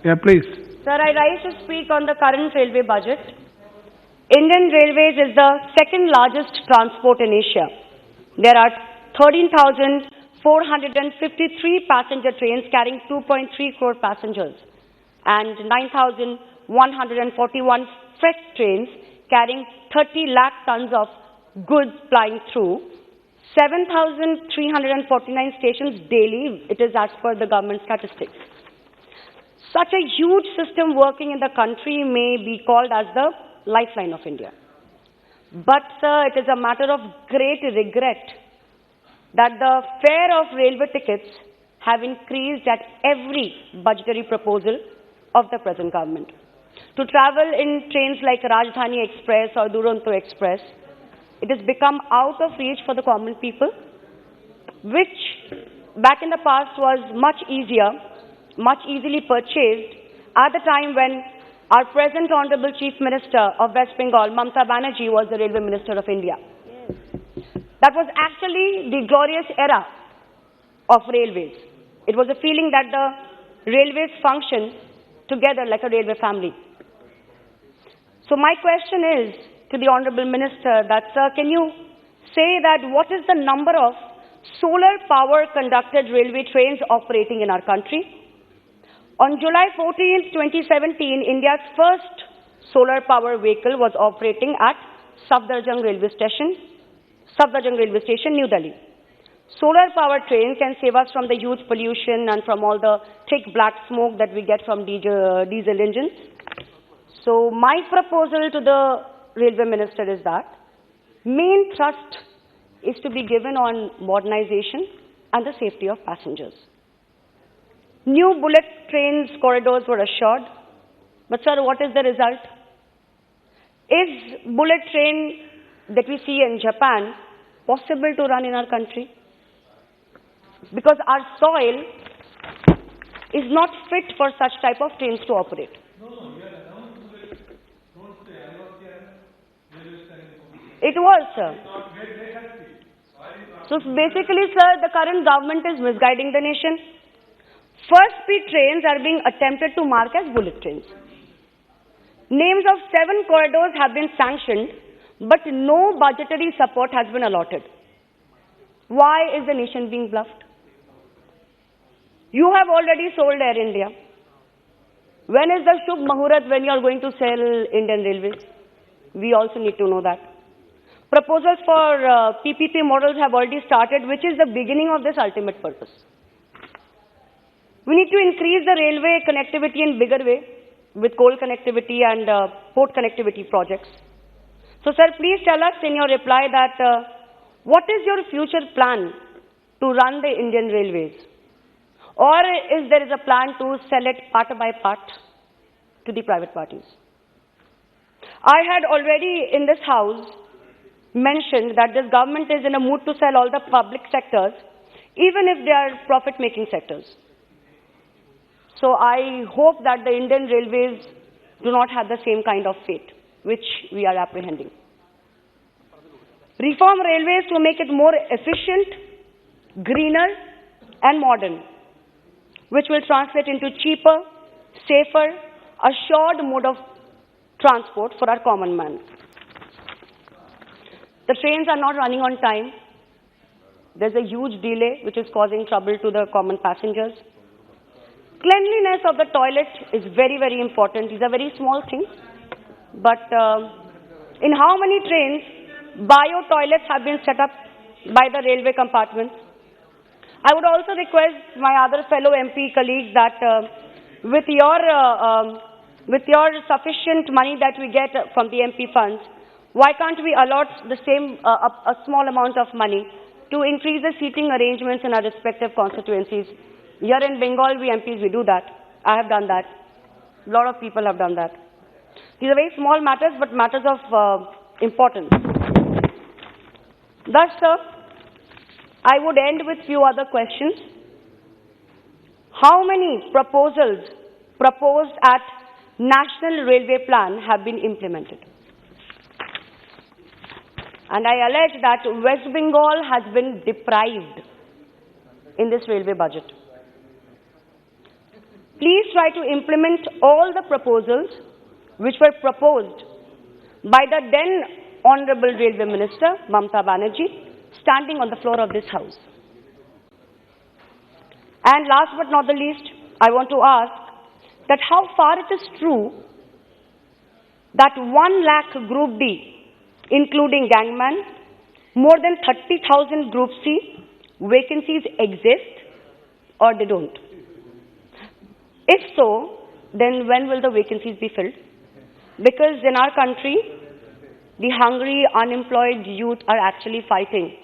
Yeah, please. Sir, I rise to speak on the current railway budget. Indian Railways is the second largest transport in Asia. There are 13,453 passenger trains carrying 2.3 crore passengers and 9,141 freight trains carrying 30 lakh tons of goods plying through 7,349 stations daily. It is as per the government statistics. Such a huge system working in the country may be called as the lifeline of India. But, sir, it is a matter of great regret that the fare of railway tickets have increased at every budgetary proposal of the present government. To travel in trains like Rajdhani Express or Duronto Express, it has become out of reach for the common people, which back in the past was much easier, much easily purchased at the time when our present Honorable Chief Minister of West Bengal, Mamata Banerjee, was the Railway Minister of India. Yes. That was actually the glorious era of railways. It was a feeling that the railways function together like a railway family. So my question is to the Honorable Minister that, sir, can you say that what is the number of solar power conducted railway trains operating in our country? On July 14, 2017, India's first solar power vehicle was operating at Safdarjung Railway Station, New Delhi. Solar power train can save us from the huge pollution and from all the thick black smoke that we get from diesel engines. So my proposal to the Railway Minister is that main thrust is to be given on modernization and the safety of passengers. New bullet trains corridors were assured, but sir, what is the result? Is bullet train that we see in Japan possible to run in our country? Because our soil is not fit for such type of trains to operate. It was, sir. So basically, sir, the current government is misguiding the nation. First speed trains are being attempted to mark as bullet trains. Names of 7 corridors have been sanctioned, but no budgetary support has been allotted. Why is the nation being bluffed? You have already sold Air India. When is the Shubh Muhurat when you are going to sell Indian Railways? We also need to know that. Proposals for PPP models have already started, which is the beginning of this ultimate purpose. We need to increase the railway connectivity in bigger way with coal connectivity and port connectivity projects. So, sir, please tell us in your reply that what is your future plan to run the Indian Railways? Or is there a plan to sell it part by part to the private parties? I had already in this house mentioned that this government is in a mood to sell all the public sectors, even if they are profit-making sectors. So I hope that the Indian Railways do not have the same kind of fate, which we are apprehending. Reform railways to make it more efficient, greener, and modern, which will translate into cheaper, safer, assured mode of transport for our common man. The trains are not running on time. There's a huge delay which is causing trouble to the common passengers. Cleanliness of the toilet is very, very important. These are very small things. But in how many trains bio toilets have been set up by the railway compartments? I would also request my other fellow MP colleagues that with your sufficient money that we get from the MP funds, why can't we allot the same, a small amount of money to increase the seating arrangements in our respective constituencies? Here in Bengal, we MPs, we do that. I have done that. A lot of people have done that. These are very small matters, but matters of importance. Thus, sir, I would end with few other questions. How many proposals proposed at National Railway Plan have been implemented? And I allege that West Bengal has been deprived in this railway budget. please try to implement all the proposals which were proposed by the then Honorable Railway Minister, Mamata Banerjee, standing on the floor of this House. And last but not the least, I want to ask that how far it is true that 1 lakh Group D, including gangman, more than 30,000 Group C vacancies exist or they don't. If so, then when will the vacancies be filled? Because in our country, the hungry, unemployed youth are actually fighting.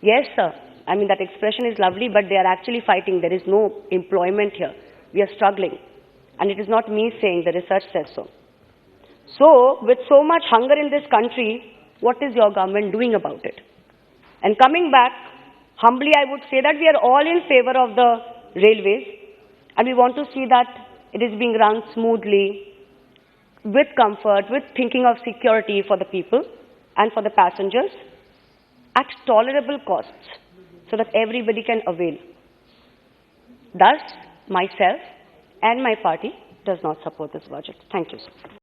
Yes, sir. I mean, that expression is lovely, but they are actually fighting. There is no employment here. We are struggling. And it is not me saying, the research says so. So, with so much hunger in this country, what is your government doing about it? And coming back, humbly I would say that we are all in favor of the railways, and we want to see that it is being run smoothly, with comfort, with thinking of security for the people and for the passengers, at tolerable costs, so that everybody can avail. Thus, myself and my party does not support this budget. Thank you, sir.